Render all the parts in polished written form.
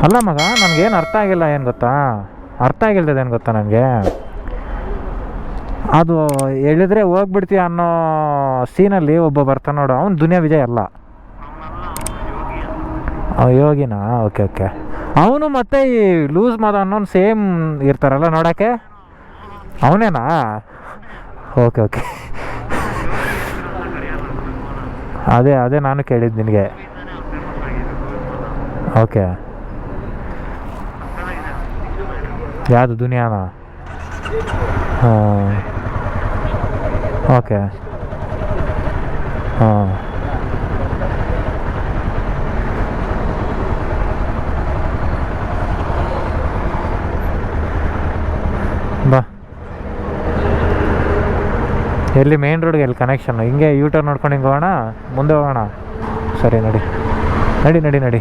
ಅಲ್ಲ ಮಗ, ನನಗೇನು ಅರ್ಥ ಆಗಿಲ್ಲ. ಏನು ಗೊತ್ತಾ, ಅರ್ಥ ಆಗಿಲ್ದೇನು ಗೊತ್ತಾ ನನಗೆ, ಅದು ಹೇಳಿದ್ರೆ ಹೋಗ್ಬಿಡ್ತೀಯ ಅನ್ನೋ ಸೀನಲ್ಲಿ ಒಬ್ಬ ಬರ್ತಾನೆ ನೋಡು, ಅವನು ದುನಿಯಾ ವಿಜಯ್ ಅಲ್ಲ, ಯೋಗಿನಾ? Okay okay. ಅವನು ಮತ್ತು ಈ ಲೂಸ್ ಮಾದ ಅನ್ನೋನು ಸೇಮ್ ಇರ್ತಾರಲ್ಲ ನೋಡೋಕ್ಕೆ, ಅವನೇನಾ? Okay okay. ಅದೇ ನಾನು ಕೇಳಿದ್ದು ನಿನಗೆ. ಓಕೆ, ಯಾವುದು ದುನಿಯಾನ? ಹಾಂ ಓಕೆ. ಹಾಂ ಬಾ. ಎಲ್ಲಿ ಮೇನ್ ರೋಡ್ಗೆ ಎಲ್ಲಿ ಕನೆಕ್ಷನ್? ಹಿಂಗೆ ಯೂಟರ್ನ್ ನೋಡ್ಕೊಂಡು ಹಿಂಗೆ ಹೋಗೋಣ, ಮುಂದೆ ಹೋಗೋಣ. ಸರಿ, ನಡಿ ನಡಿ ನಡಿ ನಡಿ.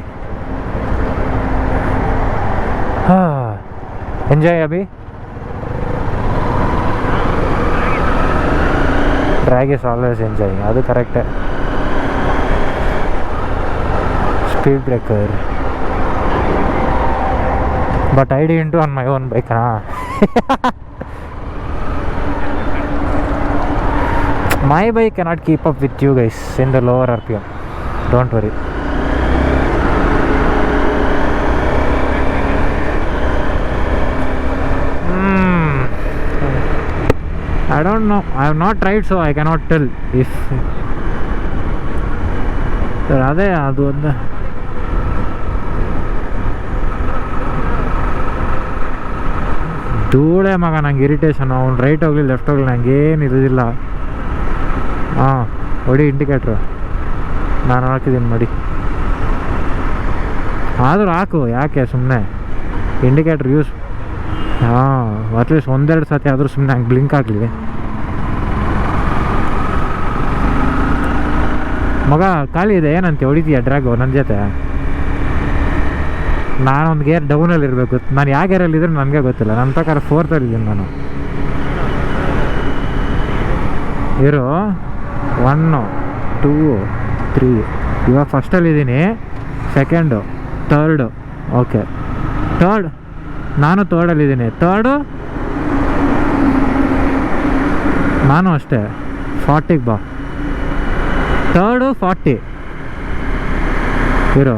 ಹಾಂ, enjoy Abhi. Drag is always enjoy, ಅದು ಕರೆಕ್ಟೇ. Speed breaker, but I didn't on my own bike. My bike cannot keep up with you guys in the lower RPM. Don't worry. I don't know. I have not tried, so I cannot tell if. ಅದೇ ಅದು ಒಂದು ಧೂಳೆ ಮಗ, ನಂಗೆ irritation. ಅವ್ನು right ಹೋಗಲಿ left ಹೋಗಲಿ ನಂಗೇನು ಇರೋದಿಲ್ಲ. ಹಾಂ, ಹೊಡಿ ಇಂಡಿಕೇಟ್ರು. ನಾನು ಹಾಕಿದ್ದೀನಿ ಮಾಡಿ. ಆದರೂ ಹಾಕು, ಯಾಕೆ ಸುಮ್ಮನೆ ಇಂಡಿಕೇಟ್ರ್ ಯೂಸ್. ಹಾಂ, ಅಟ್ಲೀಸ್ಟ್ ಒಂದೆರಡು ಸತಿ ಆದರೂ ಸುಮ್ಮನೆ ಹಂಗೆ ಬ್ಲಿಂಕ್ ಆಗಲಿ. ಮಗ ಖಾಲಿ ಇದೆ, ಏನಂತೆ ಹೊಡಿತೀಯ ಡ್ರ್ಯಾಗು ನನ್ನ ಜೊತೆ? ನಾನೊಂದು ಗೇರ್ ಡೌನಲ್ಲಿ ಇರಬೇಕು. ನಾನು ಯಾವ ಗೇರಲ್ಲಿ ಇದ್ರೆ ನನಗೆ ಗೊತ್ತಿಲ್ಲ. ನನ್ನ ಪ್ರಕಾರ 4th ಇದ್ದೀನಿ ನಾನು. ಇರು, 1 2 3. ಇವಾಗ ಫಸ್ಟಲ್ಲಿದ್ದೀನಿ, ಸೆಕೆಂಡು, ಥರ್ಡು. Okay, third. ನಾನು ಥರ್ಡಲ್ಲಿದ್ದೀನಿ. ಥರ್ಡು ನಾನು ಅಷ್ಟೇ. 40ಗೆ ಬಾ. ಥರ್ಡು 40. ಇರು.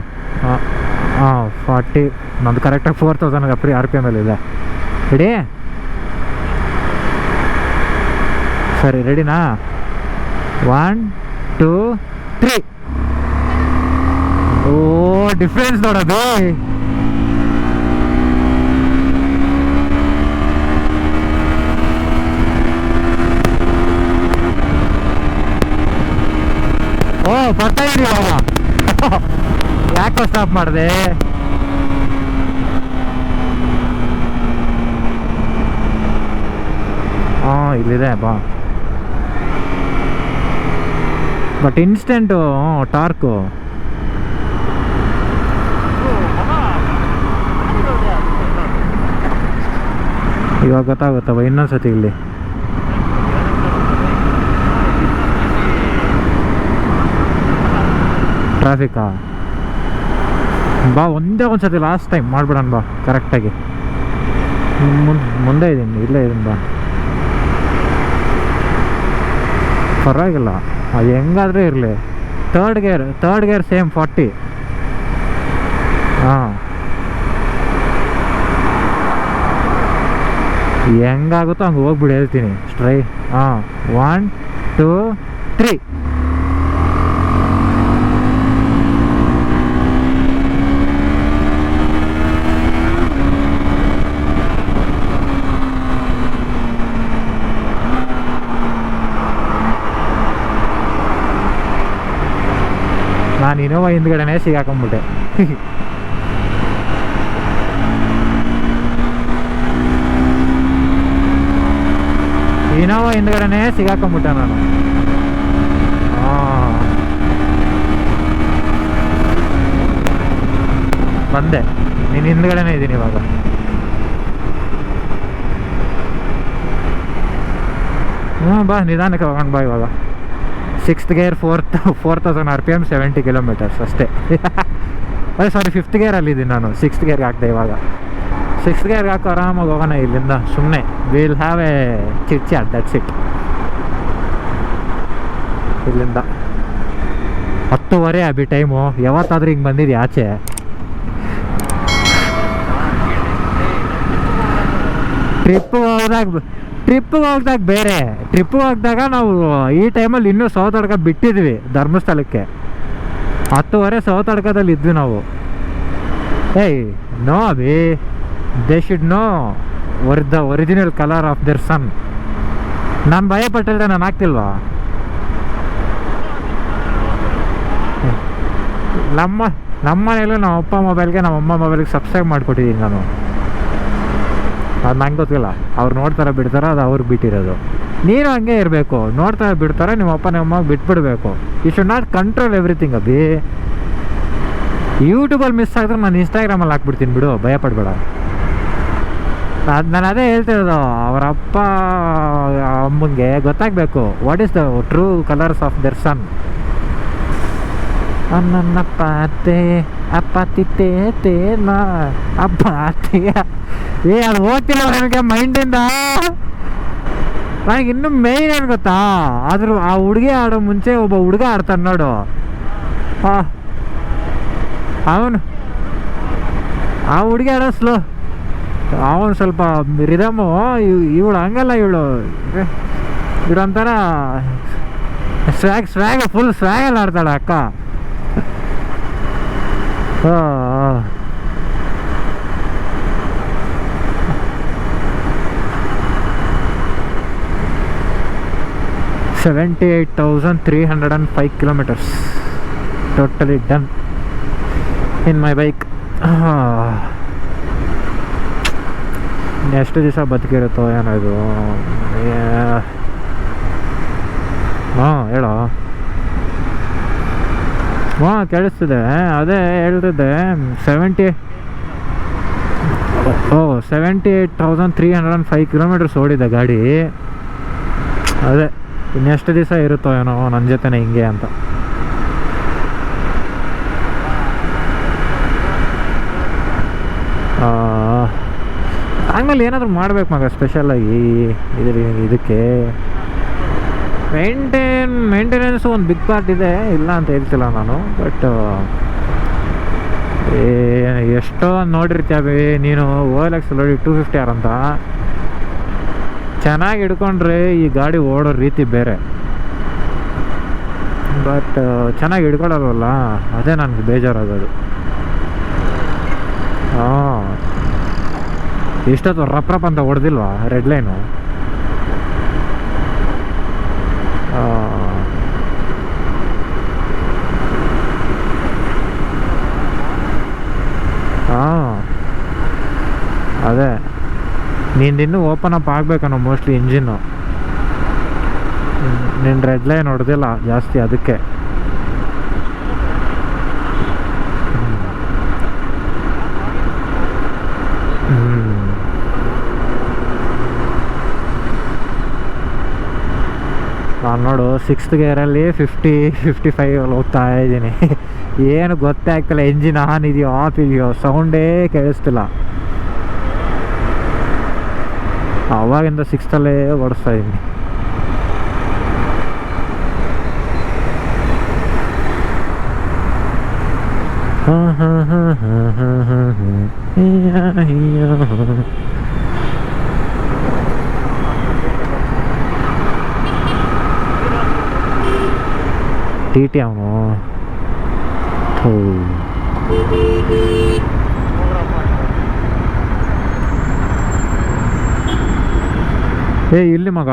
ಹಾಂ 40. ನಂದು ಕರೆಕ್ಟಾಗಿ 4000 RPM ಇದೆ. ರೆಡಿ? ಸರಿ, ರೆಡಿನಾ? 1 2 3. ಓ, ಡಿಫ್ರೆನ್ಸ್ ನೋಡೋದು. ಓ, ಬರ್ತಾ ಇದೀವ. ಯಾಕೋ ಸ್ಟಾಪ್ ಮಾಡಿದೆ? ಹಾಂ, ಇಲ್ಲಿದೆ ಬಾ. But instant torque. ಇವಾಗ ಗೊತ್ತಾಗುತ್ತವ ಇನ್ನೊಂದ್ಸತಿ. ಇಲ್ಲಿ ಟ್ರಾಫಿಕಾ? ಬಾ, ಒಂದೇ ಒಂದು ಸತಿ ಲಾಸ್ಟ್ ಟೈಮ್ ಮಾಡ್ಬಿಡೋಣ ಬಾ ಕರೆಕ್ಟಾಗಿ. ಮುಂದೆ ಇದ್ದೀನಿ, ಇಲ್ಲೇ ಇದ್ದೀನಿ ಬಾ. ಪರವಾಗಿಲ್ಲ, ಅದು ಹೆಂಗಾದ್ರೆ ಇರಲಿ. Third gear same 40. ಹಾಂ, ಹೆಂಗಾಗುತ್ತೋ ಹಂಗೆ ಹೋಗ್ಬಿಡಿ, ಹೇಳ್ತೀನಿ ಸ್ಟ್ರೈ. ಹಾಂ, 1 2 3. ನಾನು ಇನೋವಾ ಹಿಂದ್ಗಡೆನೇ ಸಿಗಾಕೊಂಬಿಟ್ಟೆ. ಇನೋವಾ ಹಿಂದ್ಗಡೆನೇ ಸಿಗಾಕೊಂಬಿಟ್ಟೆ ನಾನು. ಬಂದೆ, ನೀನು ಹಿಂದ್ಗಡೆನೇ ಇದ್ದೀನಿ ಇವಾಗ. ಬಾ, ನಿಧಾನಕ್ಕೆ ಹೋಗೋಣ ಬಾ. ಇವಾಗ 6th ಗೇರ್ 4000 RPM 70 km ಅಷ್ಟೇ. ಸಾರಿ 5th ಗೇರಲ್ಲಿದ್ದೀನಿ ನಾನು. 6th ಗೇರ್ಗೆ ಹಾಕಿದೆ ಇವಾಗ. 6th ಗೇರ್ಗೆ ಹಾಕೋ ಆರಾಮಾಗಿ ಹೋಗೋಣ ಇಲ್ಲಿಂದ. ಸುಮ್ಮನೆ will have a chit chat, that's it. ಇಲ್ಲಿಂದ 10:30 ಅಭಿ ಟೈಮು. ಯಾವತ್ತಾದ್ರೂ ಹಿಂಗೆ ಬಂದಿದ್ದೆ ಆಚೆ? ಟ್ರಿಪ್ಪಿಗೆ ಹೋಗ್ದಾಗ ಬೇರೆ. ಟ್ರಿಪ್ಪಿಗೆ ಹೋಗಿದಾಗ ನಾವು ಈ ಟೈಮಲ್ಲಿ ಇನ್ನೂ ಸೌತಡ್ಕ ಬಿಟ್ಟಿದ್ವಿ ಧರ್ಮಸ್ಥಳಕ್ಕೆ. 10:30 ಸೌತಡ್ಕದಲ್ಲಿ ಇದ್ವಿ ನಾವು. Hey no Abhi, they should know the original colour of their son. ನಾನು ಭಯಪಟ್ಟಿದ್ರೆ ನಾನು ಆಗ್ತಿಲ್ವಾ? ನಮ್ಮ ಮನೇಲೂ ನಮ್ಮ ಅಪ್ಪ ಮೊಬೈಲ್ಗೆ ನಮ್ಮ ಅಮ್ಮ ಮೊಬೈಲ್ಗೆ ಸಬ್ಸ್ಕ್ರೈಬ್ ಮಾಡಿಕೊಟ್ಟಿದ್ದೀನಿ ನಾನು. ಅದು ನಂಗೆ ಗೊತ್ತಿಲ್ಲ, ಅವ್ರು ನೋಡ್ತಾರೆ ಬಿಡ್ತಾರೆ, ಅದು ಅವ್ರಿಗೆ ಬಿಟ್ಟಿರೋದು. ನೀನು ಹಂಗೆ ಇರಬೇಕು, ನೋಡ್ತಾರೆ ಬಿಡ್ತಾರೆ, ನಿಮ್ಮ ಅಪ್ಪ ನಿಮ್ಮ ಅಮ್ಮಗೆ ಬಿಟ್ಬಿಡ್ಬೇಕು. You should not control everything Abhi. ಯೂಟ್ಯೂಬಲ್ಲಿ ಮಿಸ್ ಆಗಿದ್ರೆ ನಾನು ಇನ್ಸ್ಟಾಗ್ರಾಮಲ್ಲಿ ಹಾಕ್ಬಿಡ್ತೀನಿ ಬಿಡು, ಭಯಪಡಬೇಡ. ನಾನು ಅದೇ ಹೇಳ್ತಿರೋದು, ಅವರ ಅಪ್ಪ ಅಮ್ಮಂಗೆ ಗೊತ್ತಾಗಬೇಕು what is the true colours of their son. ನನ್ನ ಪಾತೆ ಅಪ್ಪಾತಿತ್ತೇ ತೇನಾ ಅಪ್ಪಾತಿಯ. ಅದು ಹೋಗ್ತಿಲ್ಲ ನನಗೆ ಮೈಂಡಿಂದ. ನನಗೆ ಇನ್ನೂ ಮೇಯ್ನ್ ಏನು ಗೊತ್ತಾ, ಆದರೂ ಆ ಹುಡುಗಿ ಆಡೋ ಮುಂಚೆ ಒಬ್ಬ ಹುಡುಗ ಆಡ್ತಾನೆ ನೋಡು. ಅವನು ಆ ಹುಡುಗಿ ಆಡೋ ಸ್ಲೋ, ಅವನು ಸ್ವಲ್ಪ ರಿದಮು. ಇವಳು ಹಂಗಲ್ಲ, ಇವಳು ಒಂಥರ ಸ್ವ್ಯಾಗ್ ಫುಲ್ ಸ್ವ್ಯಾಗಲ್ಲಿ ಆಡ್ತಾಳೆ ಅಕ್ಕ. ಹಾಂ 78,305 kilometers totally done in my bike. ಎಷ್ಟು ದಿವಸ ಬದುಕಿರುತ್ತೋ ಏನೋ ಇದು. ಹಾಂ ಹೇಳೋ. ಹಾಂ ಕೇಳಿಸ್ತಿದೆ, ಅದೇ ಹೇಳ್ತಿದ್ದೆ. 78,305 kilometers ಓಡಿದೆ ಗಾಡಿ. ಅದೇ ಇನ್ನೆಷ್ಟು ದಿವಸ ಇರುತ್ತೋ ಏನೋ ನನ್ನ ಜೊತೆನೇ ಹಿಂಗೆ ಅಂತ. ಆಮೇಲೆ ಏನಾದರೂ ಮಾಡ್ಬೇಕು ಮಗ ಸ್ಪೆಷಲಾಗಿ ಇದಕ್ಕೆ. ಮೇಂಟೆನೆನ್ಸು ಒಂದು ಬಿಗ್ ಪಾರ್ಟ್ ಇದೆ, ಇಲ್ಲ ಅಂತ ಹೇಳ್ತಿಲ್ಲ ನಾನು. ಬಟ್ ಎಷ್ಟೋ ನೋಡಿರ್ತೀವಿ ನೀನು OLX ನೋಡಿ 250R ಅಂತ. ಚೆನ್ನಾಗಿ ಹಿಡ್ಕೊಂಡ್ರೆ ಈ ಗಾಡಿ ಓಡೋ ರೀತಿ ಬೇರೆ. ಬಟ್ ಚೆನ್ನಾಗಿ ಹಿಡ್ಕೊಳ್ಳಲ್ವಲ್ಲ, ಅದೇ ನನಗೆ ಬೇಜಾರಾಗೋದು. ಹಾಂ ಇಷ್ಟೊತ್ತು ರಪ್ರಪ್ ಅಂತ ಹೊಡೆದಿಲ್ವಾ ರೆಡ್ ಲೈನು? ಹಾಂ ಅದೇ ನಿಂದಿನ್ನೂ ಓಪನ್ ಅಪ್ ಆಗಬೇಕನ್ನೋ ಮೋಸ್ಟ್ಲಿ ಇಂಜಿನ್ನು. ನಿನ್ನ ರೆಡ್ ಲೈನ್ ಹೊಡೆದಿಲ್ಲ ಜಾಸ್ತಿ, ಅದಕ್ಕೆ. ನಾನು ನೋಡು 6th ಗೇರಲ್ಲಿ 55 ಹೋಗ್ತಾ ಇದ್ದೀನಿ. ಏನು ಗೊತ್ತೇ ಆಗ್ತಿಲ್ಲ, ಎಂಜಿನ್ ಆನ್ ಇದೆಯೋ ಆಫ್ ಇದೆಯೋ, ಸೌಂಡೇ ಕೇಳಿಸ್ತಿಲ್ಲ. ಅವಾಗಿಂದ 6th ಓಡಿಸ್ತಾ ಇದ್ದೀನಿ. TT ಅವನು ಇಲ್ಲಿ ಮಗ.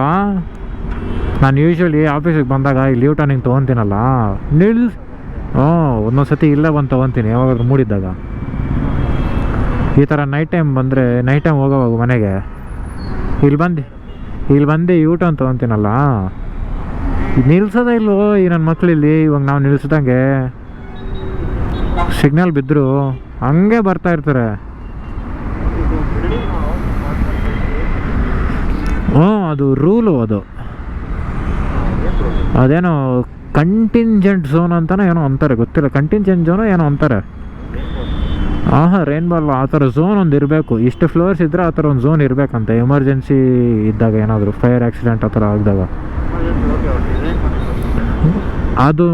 ನಾನು ಯೂಶ್ವಲಿ ಆಫೀಸಿಗೆ ಬಂದಾಗ ಇಲ್ಲಿ ಯೂ ಟರ್ನಿಂಗ್ ತೊಗೊತೀನಲ್ಲ, ಒಂದೊಂದ್ಸತಿ ಇಲ್ಲೇ ಬಂದು ತೊಗೊತೀನಿ ಯಾವಾಗಾದ್ರೂ ಮೂಡಿದ್ದಾಗ. ಈ ಥರ ನೈಟ್ ಟೈಮ್ ಬಂದರೆ, ನೈಟ್ ಟೈಮ್ ಹೋಗೋವಾಗ ಮನೆಗೆ ಇಲ್ಲಿ ಬಂದು ಯೂ ಟರ್ನ್ ತೊಗೊತೀನಲ್ಲ, ನಿಲ್ಸೋದೇ ಇಲ್ವೋ ಈ ನನ್ನ ಮಕ್ಕಳಿಲ್ಲಿ. ಇವಾಗ ನಾವು ನಿಲ್ಸ್ದಂಗೆ ಸಿಗ್ನಲ್ ಬಿದ್ದರು ಹಂಗೆ ಬರ್ತಾ ಇರ್ತಾರೆ. ಅದು ರೂಲು. ಅದೇನೋ ಕಂಟಿಂಜೆಂಟ್ ಝೋನ್ ಅಂತನೋ ಏನೋ ಅಂತಾರೆ, ಗೊತ್ತಿಲ್ಲ. ಕಂಟಿಂಜೆಂಟ್ ಝೋನು ಏನೋ ಅಂತಾರೆ. ಹಾಂ ರೈನ್ಬೋ ಅಲ್ಲ, ಆ ಥರ ಝೋನ್ ಒಂದು ಇರಬೇಕು. ಇಷ್ಟು ಫ್ಲೋರ್ಸ್ ಇದ್ದರೆ ಆ ಥರ ಒಂದು ಝೋನ್ ಇರಬೇಕಂತೆ, ಎಮರ್ಜೆನ್ಸಿ ಇದ್ದಾಗ ಏನಾದರೂ ಫೈರ್ ಆಕ್ಸಿಡೆಂಟ್ ಆ ಥರ ಆಗಿದಾಗ. ಅದು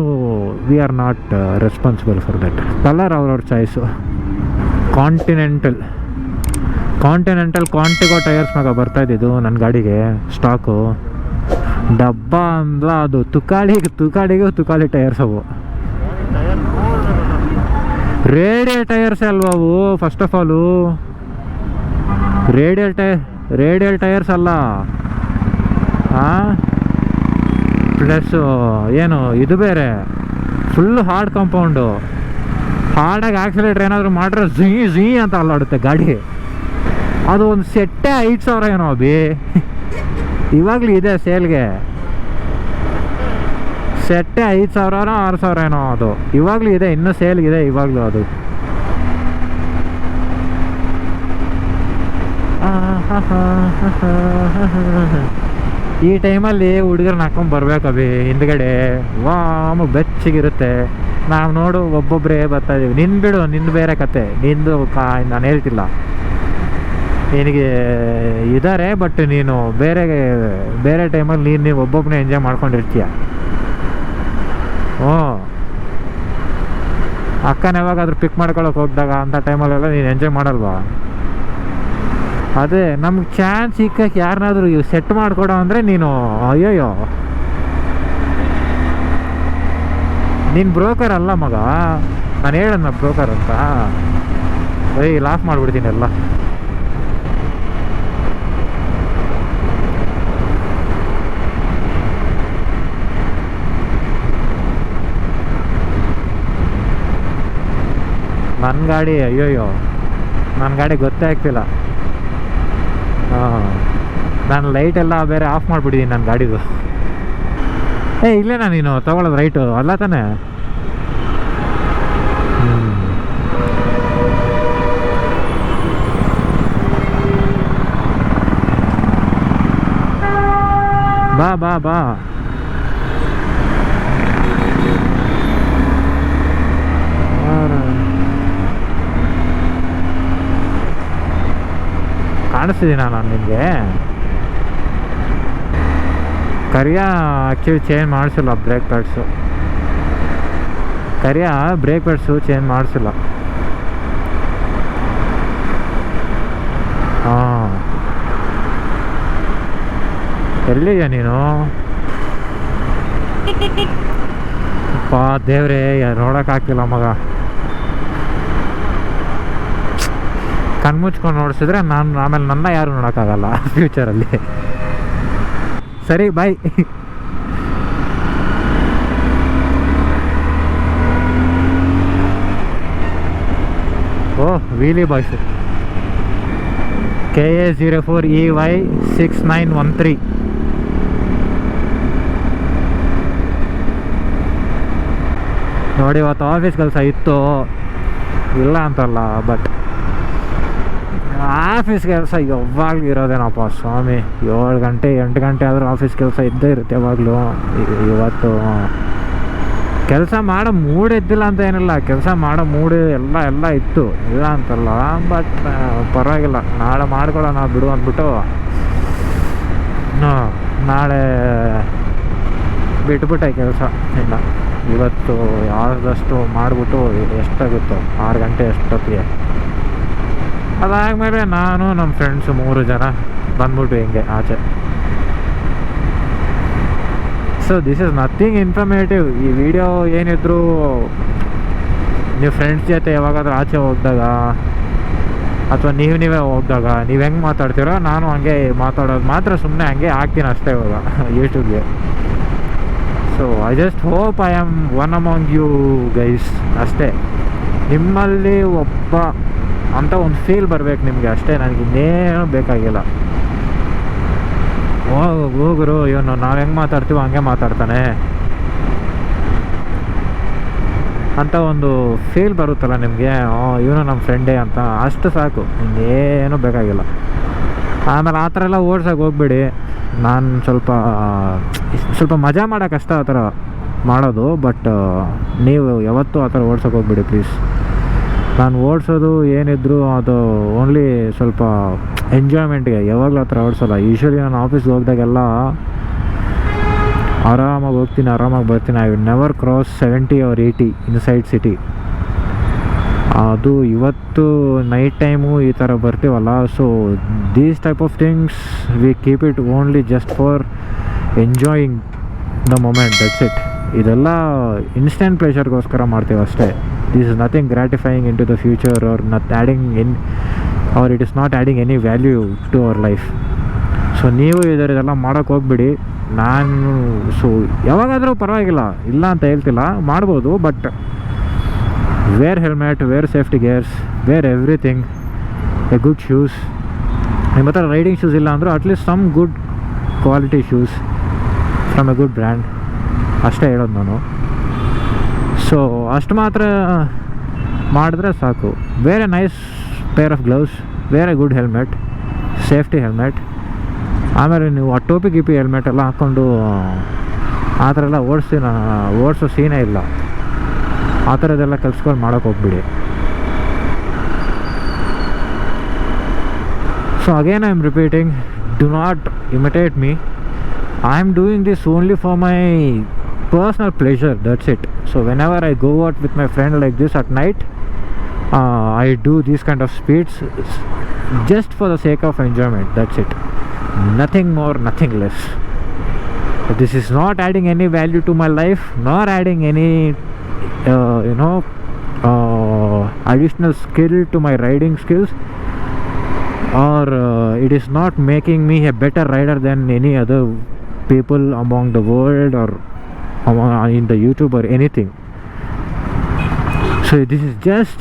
we are not responsible for that. Colour ಅವ್ರವ್ರ ಚಾಯ್ಸು. ಕಾಂಟಿನೆಂಟಲ್ ಕಾಂಟಿಗೋ ಟೈರ್ಸ್ ಮ್ಯಾಗ ಬರ್ತಾಯಿದ್ದು ನನ್ನ ಗಾಡಿಗೆ ಸ್ಟಾಕು. ಡಬ್ಬ ಅಂದ್ಲ ಅದು ತುಕಾಳಿಗೆ ಟೈರ್ಸ್ ಅವು. ರೇಡಿಯಲ್ ಟೈರ್ಸ್ ಅಲ್ವಾ ಅವು. First of all radial tyres ಅಲ್ಲ. ಹಾಂ, ಪ್ಲಸ್ಸು ಏನು ಇದು ಬೇರೆ, ಫುಲ್ಲು ಹಾರ್ಡ್ ಕಾಂಪೌಂಡು. ಹಾರ್ಡಾಗಿ ಆಕ್ಸಿಲೇಟ್ರ್ ಏನಾದರೂ ಮಾಡ್ರೆ ಝೀ ಅಂತ ಅಲ್ಲಾಡುತ್ತೆ ಗಾಡಿ. ಅದು ಒಂದು ಸೆಟ್ಟೇ 5,000 ಏನೋ ಅಭಿ. ಇವಾಗಲೂ ಇದೆ ಸೇಲ್ಗೆ. ಸೆಟ್ಟೇ 5,000 6,000 ಏನೋ ಅದು ಇವಾಗಲೂ ಇದೆ, ಇನ್ನೂ ಸೇಲ್ಗಿದೆ ಇವಾಗಲೂ ಅದು. ಈ ಟೈಮಲ್ಲಿ ಹುಡುಗರನ್ನ ಹಾಕೊಂಡು ಬರ್ಬೇಕಭಿ ಹಿಂದ್ಗಡೆ. ವಾಮ ಬೆಚ್ಚಗಿರುತ್ತೆ. ನಾವು ನೋಡು ಒಬ್ಬೊಬ್ಬರೇ ಬರ್ತಾಯಿದ್ದೀವಿ. ನಿನ್ನ ಬಿಡು, ನಿಂದು ಬೇರೆ ಕತೆ. ನಿಂದು ನಾನು ಹೇಳ್ತಿಲ್ಲ, ನಿನಗೆ ಇದ್ದಾರೆ, ಬಟ್ ನೀನು ಬೇರೆ ಟೈಮಲ್ಲಿ ನೀವು ಒಬ್ಬೊಬ್ಬನೇ ಎಂಜಾಯ್ ಮಾಡ್ಕೊಂಡಿರ್ತೀಯ. ಹ್ಞೂ, ಅಕ್ಕನ ಯಾವಾಗಾದ್ರೂ ಪಿಕ್ ಮಾಡ್ಕೊಳಕ್ಕೆ ಹೋಗಿದಾಗ ಅಂಥ ಟೈಮಲ್ಲೆಲ್ಲ ನೀನು ಎಂಜಾಯ್ ಮಾಡಲ್ವಾ? ಅದೇ ನಮ್ಗೆ ಚಾನ್ಸ್ ಸಿಕ್ಕಕ್ಕೆ ಯಾರನ್ನಾದ್ರೂ ಸೆಟ್ ಮಾಡಿಕೊಡೋ ಅಂದರೆ ನೀನು ಅಯ್ಯೋಯ್ಯೋ, ನೀನು ಬ್ರೋಕರ್ ಅಲ್ಲ ಮಗ. ನಾನು ಹೇಳೋಣ ಬ್ರೋಕರ್ ಅಂತ. ಲಾಸ್ ಮಾಡಿಬಿಡ್ತೀನಿ ಎಲ್ಲ. ನನ್ನ ಗಾಡಿ ಅಯ್ಯೋಯ್ಯೋ, ನನ್ನ ಗಾಡಿ ಗೊತ್ತೇ ಆಗ್ತಿಲ್ಲ. ಹಾಂ, ನಾನು ಲೈಟೆಲ್ಲ ಬೇರೆ ಆಫ್ ಮಾಡಿಬಿಟ್ಟಿದ್ದೀನಿ ನನ್ನ ಗಾಡಿದು. ಇಲ್ಲೇನಾ ನೀನು ತೊಗೊಳ್ಳೋದು ರೈಟು ಅಲ್ಲ ತಾನೇ? ಬಾ ಬಾ ಬಾ. ಕಾಣಿಸ್ತಿದ್ದೀನ ನಾನು ನಿಮಗೆ? ಕರಿಯ ಆ್ಯಕ್ಚುಲಿ ಚೇಂಜ್ ಮಾಡಿಸಿಲ್ಲ ಬ್ರೇಕ್ ಪ್ಯಾಡ್ಸು. ಚೇಂಜ್ ಮಾಡಿಸಿಲ್ಲ. ಹಾಂ, ಎಲ್ಲಿದೆಯಾ ನೀನು? ಅಪ್ಪ ದೇವ್ರೇ, ನೋಡೋಕ್ಕಾಗ್ತಿಲ್ಲ ಮಗ. ಕಣ್ಮುಚ್ಕೊಂಡು ನೋಡಿಸಿದ್ರೆ ನಾನು ಆಮೇಲೆ ನನ್ನ ಯಾರು ನೋಡೋಕ್ಕಾಗಲ್ಲ ಫ್ಯೂಚರಲ್ಲಿ. ಸರಿ, ಬಾಯ್. ಓಹ್, ವೀಲಿ ಬಾಯ್ಸ್. KA04EY 6913. ನೋಡಿ, ಇವತ್ತು ಆಫೀಸ್ ಕೆಲಸ ಇತ್ತು, ಇಲ್ಲ ಅಂತಲ್ಲ, ಬಟ್ ಆಫೀಸ್ ಕೆಲಸ ಯಾವಾಗಲೂ ಇರೋದೇನಪ್ಪ ಸ್ವಾಮಿ. 7 ಗಂಟೆ 8 ಗಂಟೆ ಆದರೂ ಆಫೀಸ್ ಕೆಲಸ ಇದ್ದೇ ಇರುತ್ತೆ ಯಾವಾಗಲೂ. ಇವತ್ತು ಕೆಲಸ ಮಾಡೋ ಮೂಡ್ ಇದ್ದಿಲ್ಲ ಅಂತ ಏನಿಲ್ಲ, ಕೆಲಸ ಮಾಡೋ ಮೂಡ್ ಎಲ್ಲ ಇತ್ತು, ಇಲ್ಲ ಅಂತಲ್ಲ. ಬಟ್ ಪರವಾಗಿಲ್ಲ, ನಾಳೆ ಮಾಡ್ಕೊಳ್ಳೋಣ ಬಿಡು ಅಂದ್ಬಿಟ್ಟು ನಾಳೆ ಬಿಟ್ಬಿಟ್ಟೆ ಕೆಲಸ. ಇಲ್ಲ, ಇವತ್ತು ಆದಷ್ಟು ಮಾಡಿಬಿಟ್ಟು ಎಷ್ಟಾಗುತ್ತೋ 6 ಗಂಟೆ ಎಷ್ಟೊತ್ತಿಗೆ ಅದಾದಮೇಲೆ ನಾನು ನಮ್ಮ ಫ್ರೆಂಡ್ಸು 3 ಜನ ಬಂದ್ಬಿಟ್ಟು ಹಿಂಗೆ ಆಚೆ. So this is nothing informative. ಈ ವಿಡಿಯೋ ಏನಿದ್ರು ನೀವು ಫ್ರೆಂಡ್ಸ್ ಜೊತೆ ಯಾವಾಗಾದ್ರೂ ಆಚೆ ಹೋಗಿದಾಗ ಅಥವಾ ನೀವೇ ಹೋಗಿದಾಗ ನೀವು ಹೆಂಗೆ ಮಾತಾಡ್ತೀರೋ ನಾನು ಹಂಗೆ ಮಾತಾಡೋದು ಮಾತ್ರ, ಸುಮ್ಮನೆ ಹಂಗೆ ಹಾಕ್ತೀನಿ ಅಷ್ಟೇ ಇವಾಗ ಯೂಟ್ಯೂಬ್ಗೆ. So I just hope I am one among you guys ಅಷ್ಟೇ. ನಿಮ್ಮಲ್ಲಿ ಒಬ್ಬ ಅಂತ ಒಂದು ಫೀಲ್ ಬರಬೇಕು ನಿಮಗೆ ಅಷ್ಟೇ, ನನಗೆ ಇನ್ನೇನು ಬೇಕಾಗಿಲ್ಲ. ಹೋಗುರು ಇವನು ನಾವು ಹೆಂಗೆ ಮಾತಾಡ್ತೀವೋ ಹಂಗೆ ಮಾತಾಡ್ತಾನೆ ಅಂತ ಒಂದು ಫೀಲ್ ಬರುತ್ತಲ್ಲ ನಿಮಗೆ, ಇವನು ನಮ್ಮ ಫ್ರೆಂಡೇ ಅಂತ, ಅಷ್ಟು ಸಾಕು, ಇನ್ನೇನು ಬೇಕಾಗಿಲ್ಲ. ಆಮೇಲೆ ಆ ಥರ ಎಲ್ಲ ಓಡ್ಸೋಕೆ ಹೋಗ್ಬೇಡಿ. ನಾನು ಸ್ವಲ್ಪ ಮಜಾ ಮಾಡೋಕ್ಕಷ್ಟ ಆ ಥರ ಮಾಡೋದು, ಬಟ್ ನೀವು ಯಾವತ್ತೂ ಆ ಥರ ಓಡ್ಸೋಕೆ ಹೋಗ್ಬೇಡಿ ಪ್ಲೀಸ್. ನಾನು ಓಡಿಸೋದು ಏನಿದ್ರು ಅದು ಓನ್ಲಿ ಸ್ವಲ್ಪ ಎಂಜಾಯ್ಮೆಂಟ್ಗೆ, ಯಾವಾಗಲೂ ಆ ಥರ ಓಡಿಸೋಲ್ಲ. ಯೂಶ್ವಲಿ ನಾನು ಆಫೀಸ್ಗೆ ಹೋಗ್ದಾಗೆಲ್ಲ ಆರಾಮಾಗಿ ಹೋಗ್ತೀನಿ, ಆರಾಮಾಗಿ ಬರ್ತೀನಿ. I will never cross 70 or 80 inside city. ಅದು ಇವತ್ತು ನೈಟ್ ಟೈಮು ಈ ಥರ ಬರ್ತೀವಲ್ಲ, so these type of things we keep it only just for enjoying the moment, that's it. ಇದೆಲ್ಲ ಇನ್ಸ್ಟೆಂಟ್ ಪ್ಲೆಷರ್ಗೋಸ್ಕರ ಮಾಡ್ತೀವಿ ಅಷ್ಟೇ. This is nothing gratifying in to the future or not adding or it is not adding any value to our life. So ನೀವು ಇದೆಲ್ಲ ಮಾಡೋಕ್ಕೆ ಹೋಗ್ಬಿಡಿ. ನಾನು ಯಾವಾಗಾದರೂ ಪರವಾಗಿಲ್ಲ, ಇಲ್ಲ ಅಂತ ಹೇಳ್ತಿಲ್ಲ, ಮಾಡ್ಬೋದು. But wear helmet, wear safety gears, wear everything, a good shoes. ನಿಮ್ಮ ಹತ್ರ ರೈಡಿಂಗ್ ಶೂಸ್ ಇಲ್ಲ ಅಂದರೂ at least some good quality shoes from a good brand, ಅಷ್ಟೇ ಹೇಳೋದು ನಾನು. ಸೊ ಅಷ್ಟು ಮಾತ್ರ ಮಾಡಿದ್ರೆ ಸಾಕು. Wear a nice pair of gloves, wear a good helmet, safety helmet. ಆಮೇಲೆ ನೀವು ಆ ಟೋಪಿ ಗಿಪಿ ಹೆಲ್ಮೆಟ್ ಎಲ್ಲ ಹಾಕ್ಕೊಂಡು ಆ ಥರ ಎಲ್ಲ ಓಡಿಸೋ ಸೀನೇ ಇಲ್ಲ. ಆ ಥರದ್ದೆಲ್ಲ ಕಲ್ಸ್ಕೊಂಡು ಮಾಡೋಕ್ಕೆ ಹೋಗ್ಬಿಡಿ. So again I am repeating, do not imitate me. I am doing this only for my personal pleasure, that's it. So whenever I go out with my friend like this at night, I do these kind of speeds just for the sake of enjoyment, that's it. Nothing more, nothing less. This is not adding any value to my life, nor adding any additional skill to my riding skills, or it is not making me a better rider than any other people among the world or in the YouTube or anything. So this is just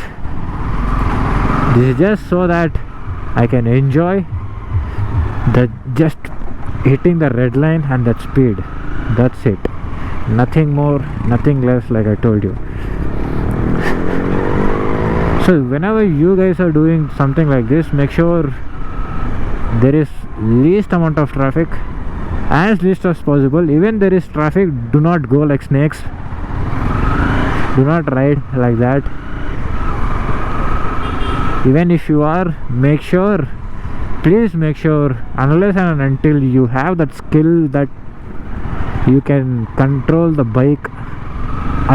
so that I can enjoy that, just hitting the red line and that speed, that's it. Nothing more, nothing less, like I told you. So whenever you guys are doing something like this, make sure there is least amount of traffic, as least as possible. Even there is traffic, do not go like snakes, do not ride like that. Even if you are, please make sure, unless and until you have that skill that you can control the bike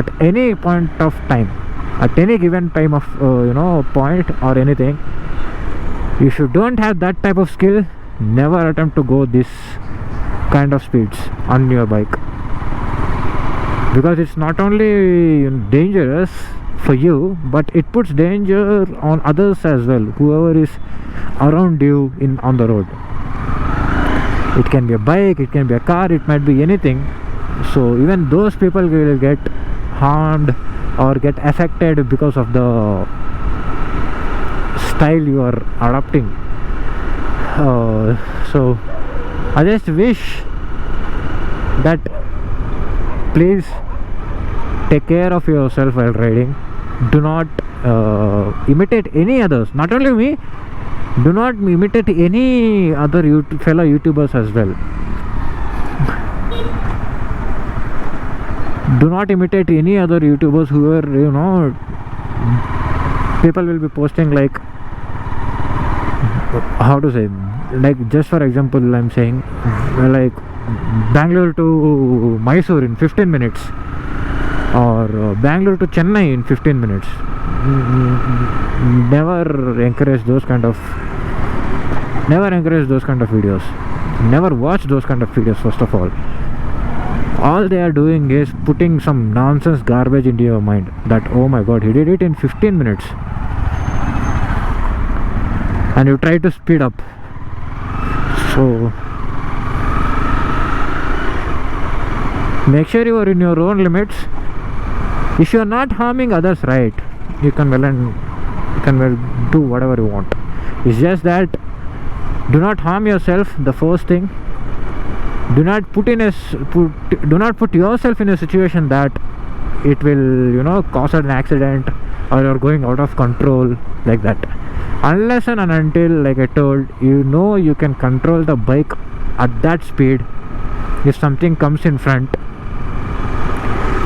at any point of time, at any given time of point or anything. If you don't have that type of skill, never attempt to go this kind of speeds on your bike, because it's not only dangerous for you, but it puts danger on others as well, whoever is around you on the road. It can be a bike, it can be a car, it might be anything. So even those people will get harmed or get affected because of the style you are adopting. So I just wish that please take care of yourself while riding. Do not imitate any others, not only me, do not imitate any other fellow YouTubers as well. Do not imitate any other YouTubers who are, people will be posting like, how to say, like, just for example I'm saying, like Bangalore to Mysore in 15 minutes, or Bangalore to Chennai in 15 minutes. Never encourage those kind of videos. Never watch those kind of videos. First of all they are doing is putting some nonsense garbage into your mind, that oh my god, he did it in 15 minutes, and you try to speed up. So make sure you are in your own limits. If you are not harming others, right, you can well do whatever you want. It's just that do not harm yourself, the first thing. Do not put yourself in a situation that it will cause an accident, or you're going out of control like that. Unless and until, like I told, you can control the bike at that speed. If something comes in front,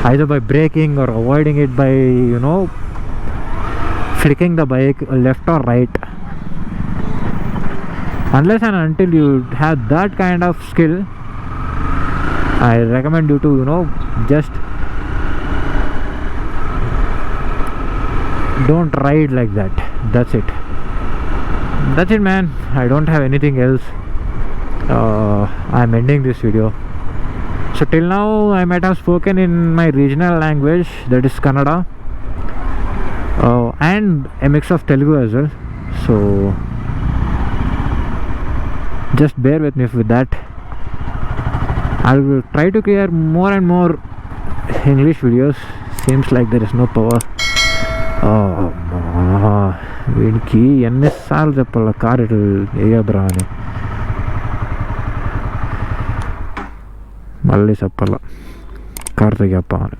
either by braking or avoiding it by flicking the bike left or right. Unless and until you have that kind of skill, I recommend you to just don't ride like that. That's it man. I don't have anything else. I'm ending this video. So till now I might have spoken in my regional language, that is Kannada, and a mix of Telugu as well, so just bear with me with that. I will try to create more and more English videos. Seems like there is no power. వీడికి ఎన్నిసార్లు చెప్పాల car ఇటు వేయద్రా అని, మళ్ళీ చెప్పాల car తెగప్ప అని.